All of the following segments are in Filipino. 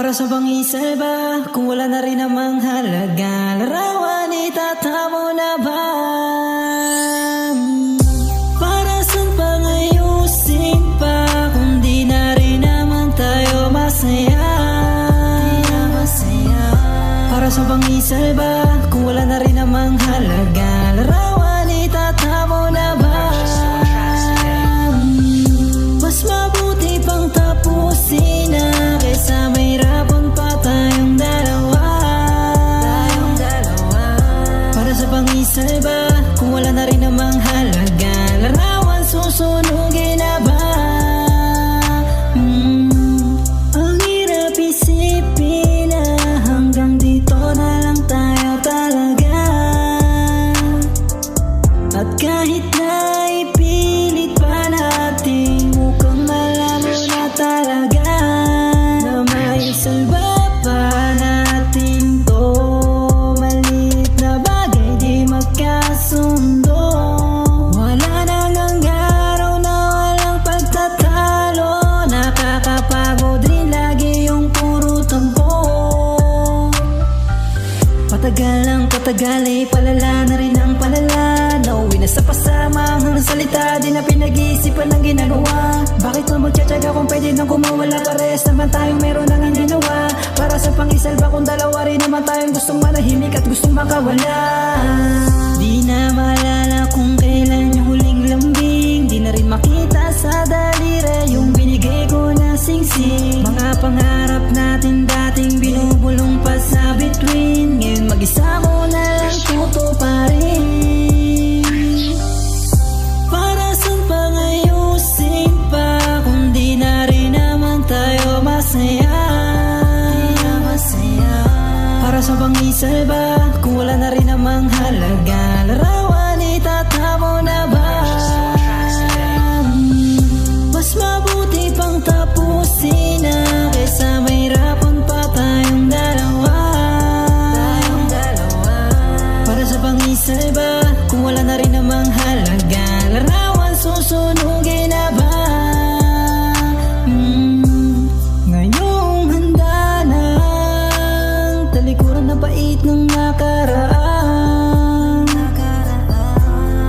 Para sa pangisal ba, kung wala na rin namang halaga, larawan itatamo na ba? Para saan pangayusin pa, kung di na rin naman tayo masaya? Para sa pangisal ba, kung wala na rin namang halaga, larawan itatamo na ba? Mas mabuti pang tapusin na kaysa mahirapan pa tayong dalawa. Para sa pangisal ba, kung wala na rin namang halaga, larawan susunugin na ba? Ang hirap isipin na hanggang dito na lang tayo talaga. At kahit na ipilit pa natin, mukhang malabo na talaga na maisalba pa natin to. Maliit na bagay di magkasundo, wala nang araw na walang pagtatalo. Nakakapagod rin lagi yung puro tampo. Patagal ng patagal ay palala na rin ang palala. Nauwi na sa pasama ang salita, di na pinag-iisipan ng ginagawa. Bakit na magtsatsaga kung pwede nang kumawala? Parehas naman tayong meron nang ang ginawa. Para sa pangisal ba, kung dalawa rin naman tayong gustong manahimik at gustong makawala. Di na maalala kung kailan yung huling lambing, di na rin makita sa daliri yung binigay ko na singsing. Mga pangarap natin dating binubulong pa sa bituin, ngayon mag-isa mo na lang tutuparin. Para saan pangayusin pa, kung di na rin naman tayo masaya? Para sa pangisal ba, kung wala na rin namang halaga, larawan itatamo na ba? Mas mabuti pang tapusin na kaysa mahirapan pa tayong dalawa. Para sa pangisal ba, kung wala na rin namang halaga, larawan susunugin na ba? Ngayong handa ng talikuran na pait ng nakaraan.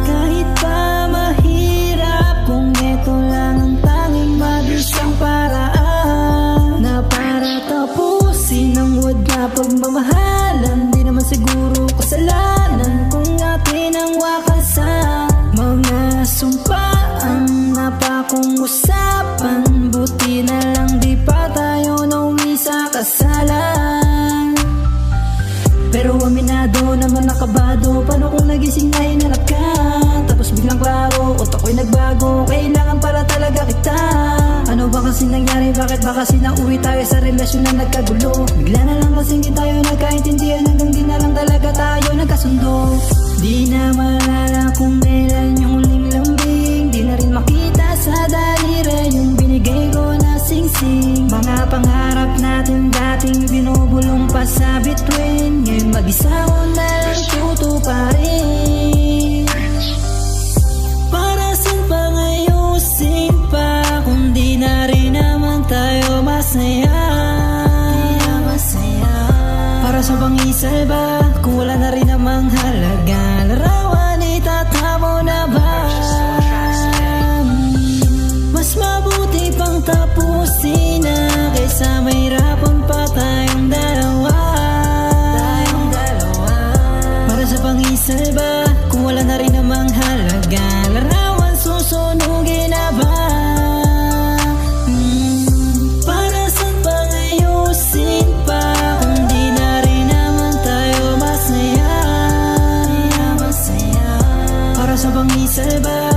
Kahit pa mahirap, kung ito lang ang tanging mag-isang paraan na para tapusin ang wad na pagmamahalan. Di naman siguro kasalanan kung atin ang wakasan. Mga sumpaan na pa kung usapan, buti na lang di pa tayo nauwi sa kasalan. Pero aminado naman nakabado, paano kung nagising na hinalap ka? Tapos biglang klaro, utak ko'y nagbago, kailangan para talaga kita. Ano ba kasi nangyari, bakit ba kasi nauwi tayo sa relasyon na nagkagulo? Bigla na lang kasi hindi tayo nagkaintindihan, hanggang di na lang talaga tayo nagkasundo. Di na maalala kung kailan yung huling lambing, di na rin makita sa daliri yung binigay ko na singsing. Mga pangarap natin dating binubulong pa sa bituin, ngayon mag-isa mo na lang tutuparin. Para saan pangayusin pa, kung di na rin naman tayo masaya? Para sa pangisal ba, kung wala na rin namang halaga, larawan itatamo na ba? Mas mabuti pang tapusin na kaysa mahirapan pa tayong dalawa. Para sa pangisal ba, kung wala na rin namang halaga, larawan susunugin na ba? Para saan pangayusin pa, kung di na rin naman tayo masaya? Para sa pangisal ba,